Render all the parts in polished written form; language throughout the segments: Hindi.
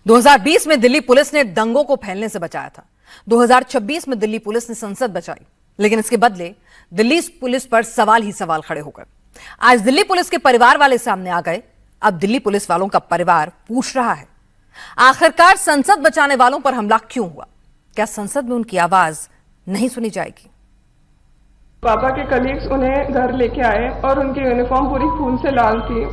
2020 में दिल्ली पुलिस ने दंगों को फैलने से बचाया था। 2026 में दिल्ली पुलिस ने संसद बचाई, लेकिन इसके बदले दिल्ली पुलिस पर सवाल ही सवाल खड़े हो गए। आज दिल्ली पुलिस के परिवार वाले सामने आ गए। अब दिल्ली पुलिस वालों का परिवार पूछ रहा है, आखिरकार संसद बचाने वालों पर हमला क्यों हुआ? क्या संसद में उनकी आवाज नहीं सुनी जाएगी? पापा के कलीग्स उन्हें घर लेके आए और उनकी यूनिफॉर्म पूरी खून से लाल थी।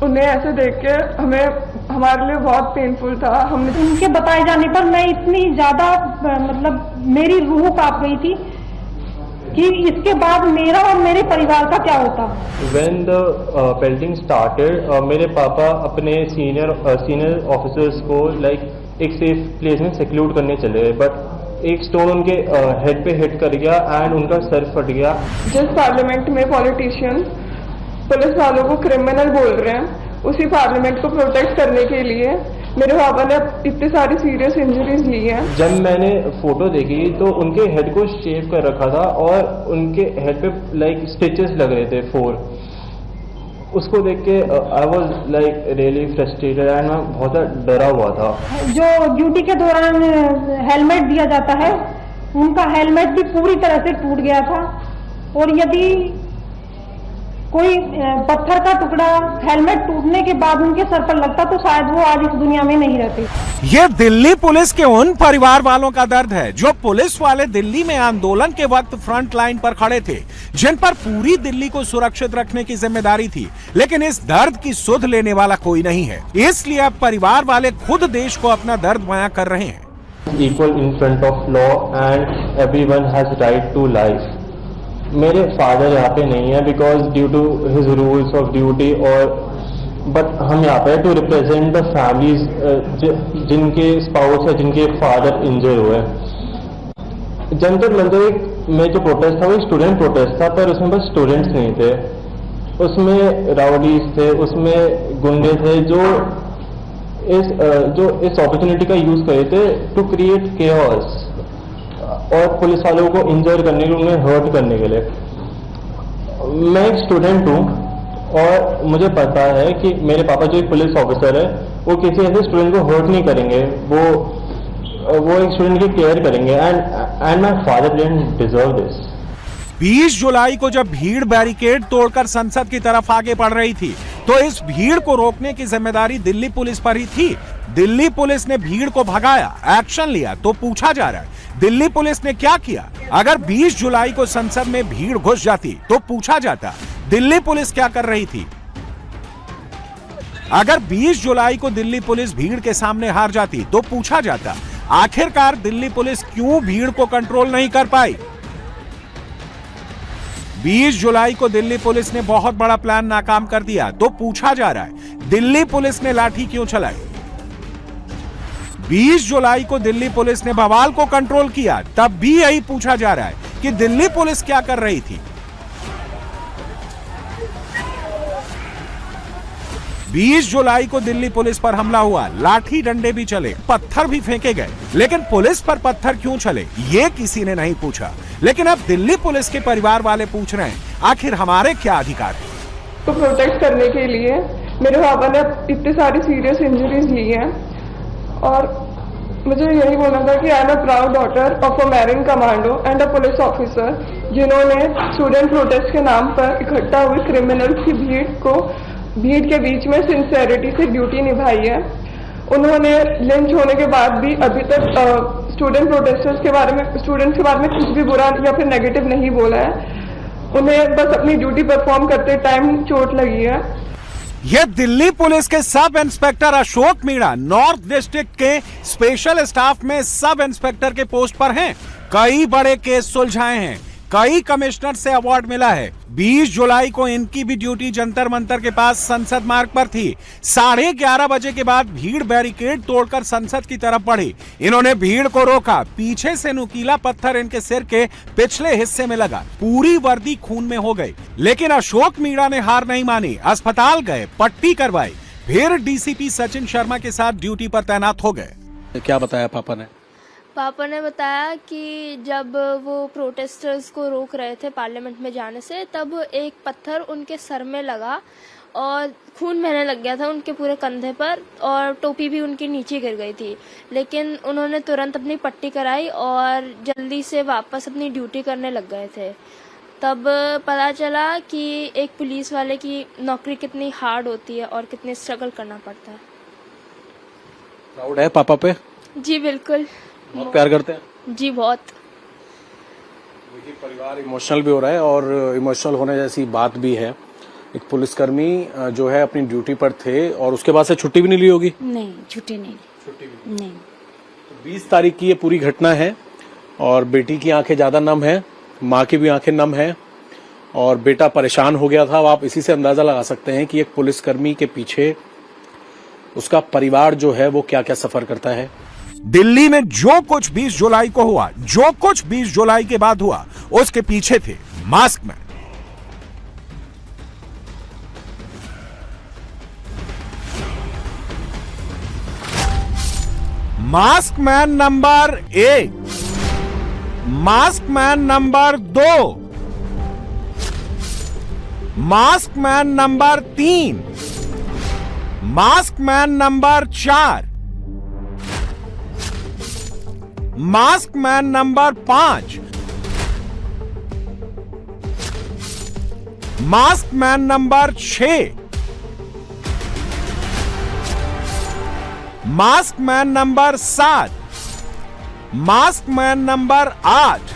उन्हें ऐसे देख के हमारे लिए बहुत पेनफुल था। हमने उनके बताए जाने पर मैं इतनी ज्यादा मेरी रूह कांप गई थी कि इसके बाद मेरा और मेरे परिवार का क्या होता। When the pelting started, मेरे पापा अपने सीनियर ऑफिसर्स को एक सेफ प्लेस में सेक्लूड करने चले गए, बट एक स्टोन उनके हेड पे हिट कर गया एंड उनका सर फट गया। जिस पार्लियामेंट में पॉलिटिशियन पुलिस वालों को क्रिमिनल बोल रहे हैं, उसी पार्लियामेंट को प्रोटेक्ट करने के लिए मेरे पापा ने इतनी सारी सीरियस इंजरीज ली हैं। जब मैंने फोटो देखी तो उनके हेड को शेव कर रखा था और उनके हेड पे स्टिचेस लग रहे थे 4। उसको देख के I was really frustrated and मैं बहुत डरा हुआ था। जो ड्यूटी के दौरान हेलमेट दिया जाता है, उनका हेलमेट भी पूरी तरह से टूट गया था और यदि कोई पत्थर का टुकड़ा हेलमेट टूटने के बाद उनके सर पर लगता तो शायद वो आज इस दुनिया में नहीं रहते। ये दिल्ली पुलिस के उन परिवार वालों का दर्द है जो पुलिस वाले दिल्ली में आंदोलन के वक्त फ्रंट लाइन पर खड़े थे, जिन पर पूरी दिल्ली को सुरक्षित रखने की जिम्मेदारी थी। लेकिन इस दर्द की सुध लेने वाला कोई नहीं है, इसलिए अब परिवार वाले खुद देश को अपना दर्द बयां कर रहे हैं। Equal in front of law and everyone has right to life. मेरे फादर यहाँ पे नहीं है because due to his rules of duty, और बट हम यहाँ पे टू रिप्रेजेंट द फैमिलीज जिनके स्पाउस है, जिनके फादर इंजर हुए। जंतर मंतर में जो प्रोटेस्ट था वो स्टूडेंट प्रोटेस्ट था, पर उसमें बस स्टूडेंट्स नहीं थे, उसमें राउडीज थे, उसमें गुंडे थे जो इस अपॉर्चुनिटी का यूज करे थे टू क्रिएट केओस और पुलिस वालों को इंजर करने के लिए, उन्हें हर्ट करने के लिए। मैं एक स्टूडेंट हूँ और मुझे पता है कि मेरे पापा जो एक पुलिस ऑफिसर है वो किसी ऐसे स्टूडेंट को हर्ट नहीं करेंगे, वो एक स्टूडेंट की केयर करेंगे and my father didn't deserve this. 20 जुलाई को जब भीड़ बैरिकेड तोड़कर संसद की तरफ आगे बढ़ रही थी तो इस भीड़ को रोकने की जिम्मेदारी दिल्ली पुलिस पर ही थी। दिल्ली पुलिस ने भीड़ को भगाया, एक्शन लिया, तो पूछा जा रहा है दिल्ली पुलिस ने क्या किया? अगर 20 जुलाई को संसद में भीड़ घुस जाती तो पूछा जाता दिल्ली पुलिस क्या कर रही थी? अगर 20 जुलाई को दिल्ली पुलिस भीड़ के सामने हार जाती तो पूछा जाता आखिरकार दिल्ली पुलिस क्यों भीड़ को कंट्रोल नहीं कर पाई? 20 जुलाई को दिल्ली पुलिस ने बहुत बड़ा प्लान नाकाम कर दिया तो पूछा जा रहा है दिल्ली पुलिस ने लाठी क्यों चलाई? 20 जुलाई को दिल्ली पुलिस ने बवाल को कंट्रोल किया, तब भी यही पूछा जा रहा है कि दिल्ली पुलिस क्या कर रही थी? 20 जुलाई को दिल्ली पुलिस पर हमला हुआ, लाठी डंडे भी चले, पत्थर भी फेंके गए, लेकिन पुलिस पर पत्थर क्यों चले ये किसी ने नहीं पूछा। लेकिन अब दिल्ली पुलिस के परिवार वाले पूछ रहे हैं आखिर हमारे क्या अधिकार है? तो प्रोटेक्ट करने के लिए मेरे पापा ने इतनी सारी सीरियस इंजरीज ली हैं और मुझे यही बोलना था कि I am a proud daughter of a marine commando and a police officer जिन्होंने स्टूडेंट प्रोटेस्ट के नाम पर इकट्ठा हुई क्रिमिनल्स की भीड़ के बीच में सिंसेरिटी से ड्यूटी निभाई है। उन्होंने लिंच होने के बाद भी अभी तक स्टूडेंट्स के बारे में कुछ भी बुरा या फिर नेगेटिव नहीं बोला है। उन्हें बस अपनी ड्यूटी परफॉर्म करते टाइम चोट लगी है। ये दिल्ली पुलिस के sub inspector Ashok Meena north district के स्पेशल स्टाफ में सब इंस्पेक्टर के पोस्ट पर हैं। कई बड़े केस सुलझाए हैं, कई कमिश्नर से अवार्ड मिला है। 20 जुलाई को इनकी भी ड्यूटी जंतर मंतर के पास संसद मार्ग पर थी। 11:30 बजे के बाद भीड़ बैरिकेड तोड़कर संसद की तरफ बढ़ी। इन्होंने भीड़ को रोका, पीछे से नुकीला पत्थर इनके सिर के पिछले हिस्से में लगा, पूरी वर्दी खून में हो गई। लेकिन अशोक मीणा ने हार नहीं मानी, अस्पताल गए, पट्टी करवाई, फिर डीसीपी सचिन शर्मा के साथ ड्यूटी पर तैनात हो गए। क्या बताया पापा ने? पापा ने बताया कि जब वो प्रोटेस्टर्स को रोक रहे थे पार्लियामेंट में जाने से, तब एक पत्थर उनके सर में लगा और खून बहने लग गया था उनके पूरे कंधे पर और टोपी भी उनकी नीचे गिर गई थी। लेकिन उन्होंने तुरंत अपनी पट्टी कराई और जल्दी से वापस अपनी ड्यूटी करने लग गए थे। तब पता चला कि एक पुलिस वाले की नौकरी कितनी हार्ड होती है और कितनी स्ट्रगल करना पड़ता है। प्राउड है पापा पे? जी बिल्कुल। बहुत प्यार करते हैं? जी बहुत। देखिए परिवार इमोशनल भी हो रहा है और इमोशनल होने जैसी बात भी है। एक पुलिसकर्मी जो है अपनी ड्यूटी पर थे और उसके बाद से छुट्टी भी नहीं ली होगी? नहीं, छुट्टी नहीं। नहीं। तो 20 तारीख की ये पूरी घटना है और बेटी की आंखें ज्यादा नम है, माँ की भी आंखें नम है और बेटा परेशान हो गया था। अब आप इसी से अंदाजा लगा सकते हैं कि एक पुलिसकर्मी के पीछे उसका परिवार जो है वो क्या क्या सफर करता है। दिल्ली में जो कुछ 20 जुलाई को हुआ, जो कुछ 20 जुलाई के बाद हुआ, उसके पीछे थे mask man. Mask man number 1, mask man number 2, mask man number 3, mask man number 4, mask man number 5, mask man number 6, mask man number 7, mask man number 8।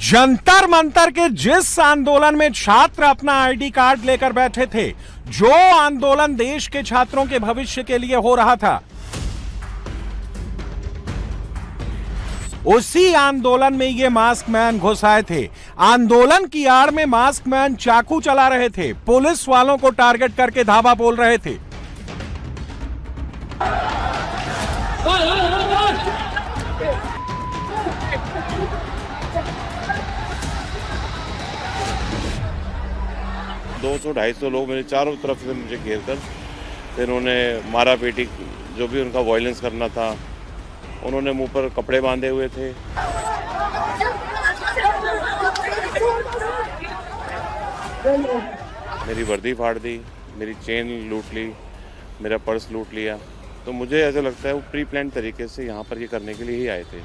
Jantar Mantar के जिस आंदोलन में छात्र अपना आईडी कार्ड लेकर बैठे थे, जो आंदोलन देश के छात्रों के भविष्य के लिए हो रहा था, उसी आंदोलन में ये मास्क मैन घुस आए थे। आंदोलन की आड़ में मास्क मैन चाकू चला रहे थे, पुलिस वालों को टारगेट करके धावा बोल रहे थे। दो 250 लोग मेरे चारों तरफ से मुझे घेर कर फिर उन्होंने मारा पीटी, जो भी उनका वायलेंस करना था। उन्होंने मुंह पर कपड़े बांधे हुए थे। मेरी वर्दी फाड़ दी, मेरी चेन लूट ली, मेरा पर्स लूट लिया। तो मुझे ऐसा लगता है वो प्री प्लान तरीके से यहाँ पर ये करने के लिए ही आए थे।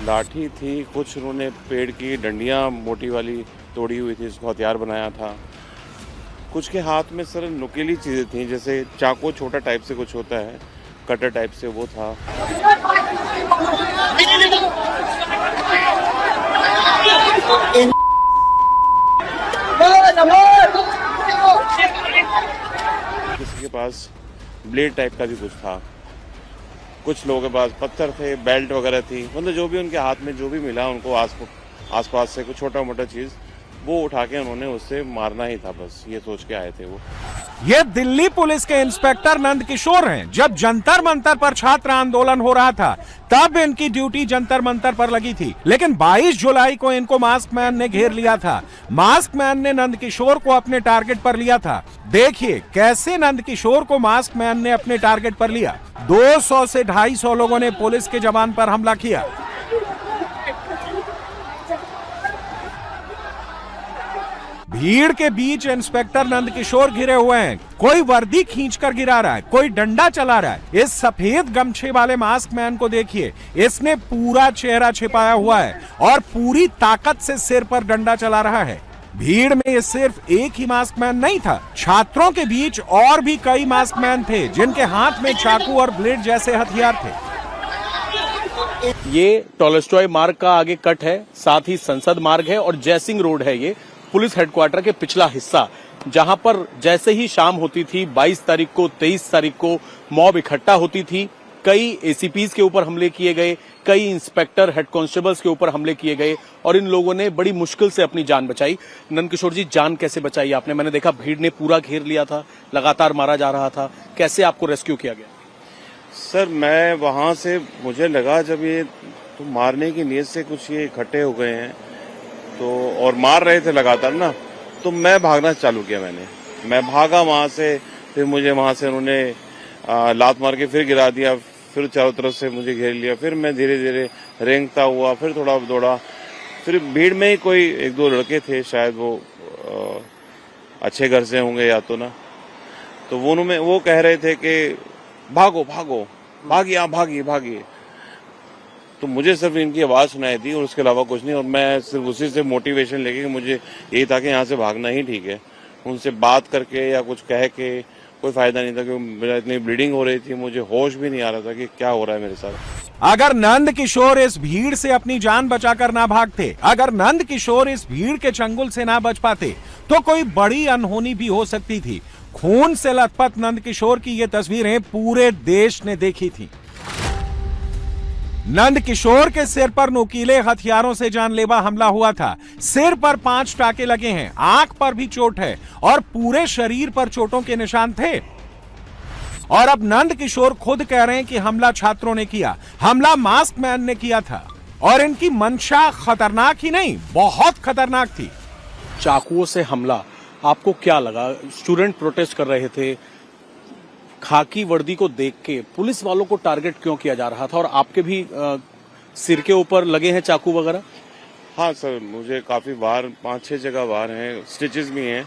लाठी थी, कुछ उन्होंने पेड़ की डंडियाँ मोटी वाली तोड़ी हुई थी, उसको हथियार बनाया था। कुछ के हाथ में सर नुकीली चीज़ें थी, जैसे चाकू छोटा टाइप से कुछ होता है, कटर टाइप से वो था। किसी के पास ब्लेड टाइप का भी कुछ था, कुछ लोगों के पास पत्थर थे, बेल्ट वगैरह थी। मतलब जो भी उनके हाथ में जो भी मिला उनको आसपास से कुछ छोटा मोटा चीज वो उठा के उन्होंने उससे मारना ही था, बस ये सोच के आए थे वो। ये दिल्ली पुलिस के इंस्पेक्टर नंद किशोर हैं। जब जंतर मंतर पर छात्र आंदोलन हो रहा था तब इनकी ड्यूटी जंतर मंतर पर लगी थी, लेकिन 22 जुलाई को इनको मास्क मैन ने घेर लिया था। मास्क मैन ने नंद किशोर को अपने टारगेट पर लिया था। देखिए कैसे नंद किशोर को मास्क मैन ने अपने टारगेट पर लिया। 200 से 250 लोगों ने पुलिस के जवान पर हमला किया। भीड़ के बीच इंस्पेक्टर नंद किशोर घिरे हुए हैं। कोई वर्दी खींचकर गिरा रहा है, कोई डंडा चला रहा है। इस सफेद गमछे वाले मास्क मैन को देखिए, इसने पूरा चेहरा छिपाया हुआ है और पूरी ताकत से सिर पर डंडा चला रहा है। भीड़ में ये सिर्फ एक ही मास्क मैन नहीं था, छात्रों के बीच और भी कई मास्क मैन थे जिनके हाथ में चाकू और ब्लेड जैसे हथियार थे। ये टॉलस्टॉय मार्ग का आगे कट है, साथ ही संसद मार्ग है और जयसिंह रोड है। ये पुलिस हेडक्वार्टर के पिछला हिस्सा, जहां पर जैसे ही शाम होती थी 22 तारीख को 23 तारीख को मॉब इकट्ठा होती थी। कई एसीपीज के ऊपर हमले किए गए, कई इंस्पेक्टर हेड कांस्टेबल्स के ऊपर हमले किए गए और इन लोगों ने बड़ी मुश्किल से अपनी जान बचाई। नंद किशोर जी, जान कैसे बचाई आपने? मैंने देखा भीड़ ने पूरा घेर लिया था, लगातार मारा जा रहा था, कैसे आपको रेस्क्यू किया गया? सर मैं वहां से, मुझे लगा जब ये तो मारने की नीयत से कुछ ये इकट्ठे हो गए हैं तो और मार रहे थे लगातार ना, तो मैं भागना चालू किया। मैं भागा वहां से, फिर मुझे वहां से उन्होंने लात मार के फिर गिरा दिया, फिर चारों तरफ से मुझे घेर लिया, फिर मैं धीरे धीरे रेंगता हुआ फिर थोड़ा दौड़ा, फिर भीड़ में ही कोई एक दो लड़के थे, शायद वो अच्छे घर से होंगे या तो ना, तो वो कह रहे थे कि भागो भागो, भागिए भागिए भागिए। तो मुझे सिर्फ इनकी आवाज सुनाई थी और उसके अलावा कुछ नहीं, और मैं सिर्फ उसी से मोटिवेशन लेके कि मुझे यही था कि यहाँ से भागना ही ठीक है। उनसे बात करके या कुछ कह के कोई फायदा नहीं था, क्योंकि मेरा इतनी ब्लीडिंग हो रही थी, मुझे होश भी नहीं आ रहा था कि क्या हो रहा है मेरे साथ। अगर नंद किशोर इस भीड़ से अपनी जान बचाकर ना भागते, अगर नंद किशोर इस भीड़ के चंगुल से ना बच पाते, तो कोई बड़ी अनहोनी भी हो सकती थी। खून से लथपथ नंद किशोर की ये तस्वीरें पूरे देश ने देखी थी। नंद किशोर के सिर पर नुकीले हथियारों से जानलेवा हमला हुआ था। सिर पर 5 टाके लगे हैं, आंख पर भी चोट है और पूरे शरीर पर चोटों के निशान थे। और अब नंद किशोर खुद कह रहे हैं कि हमला छात्रों ने किया, हमला मास्क मैन ने किया था, और इनकी मंशा खतरनाक ही नहीं, बहुत खतरनाक थी। चाकुओं से हमला, आपको क्या लगा? स्टूडेंट प्रोटेस्ट कर रहे थे, खाकी वर्दी को देख के पुलिस वालों को टारगेट क्यों किया जा रहा था? और आपके भी सिर के ऊपर लगे हैं चाकू वगैरह? हाँ सर, मुझे काफी बार 5-6 जगह बाहर हैं, स्टिचेस भी हैं।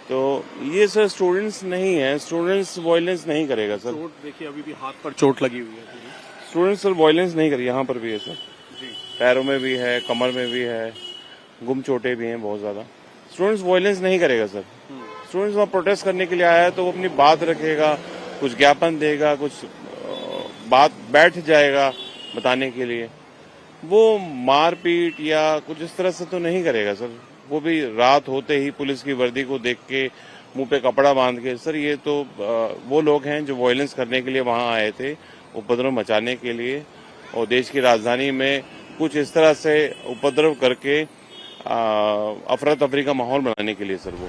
तो ये सर स्टूडेंट्स नहीं है, स्टूडेंट्स वायलेंस नहीं करेगा सर। चोट देखिए, अभी भी हाथ पर चोट लगी हुई है। स्टूडेंट्स सर वायलेंस नहीं करेगा, यहाँ पर भी है सर, पैरों में भी है, कमर में भी है, गुम चोटें भी हैं बहुत ज्यादा। स्टूडेंट्स वायलेंस नहीं करेगा सर। स्टूडेंट्स वहाँ प्रोटेस्ट करने के लिए आया है तो वो अपनी बात रखेगा, कुछ ज्ञापन देगा, कुछ बात बैठ जाएगा बताने के लिए। वो मारपीट या कुछ इस तरह से तो नहीं करेगा सर। वो भी रात होते ही पुलिस की वर्दी को देख के मुंह पे कपड़ा बांध के। सर ये तो वो लोग हैं जो वायलेंस करने के लिए वहां आए थे, उपद्रव मचाने के लिए, और देश की राजधानी में कुछ इस तरह से उपद्रव करके अफरा तफरी का माहौल बनाने के लिए सर। वो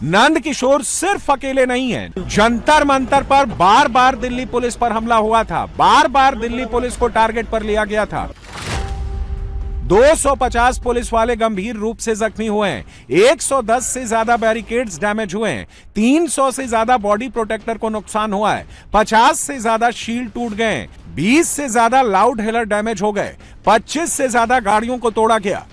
नंद किशोर सिर्फ अकेले नहीं हैं। जंतर मंतर पर बार बार दिल्ली पुलिस पर हमला हुआ था, बार बार दिल्ली पुलिस को टारगेट पर लिया गया था। 250 पुलिस वाले गंभीर रूप से जख्मी हुए हैं, 110 से ज्यादा बैरिकेड्स डैमेज हुए हैं, 300 से ज्यादा बॉडी प्रोटेक्टर को नुकसान हुआ है, 50 से ज्यादा शील्ड टूट गए, 20 से ज्यादा लाउड हेलर डैमेज हो गए, 25 से ज्यादा गाड़ियों को तोड़ा गया।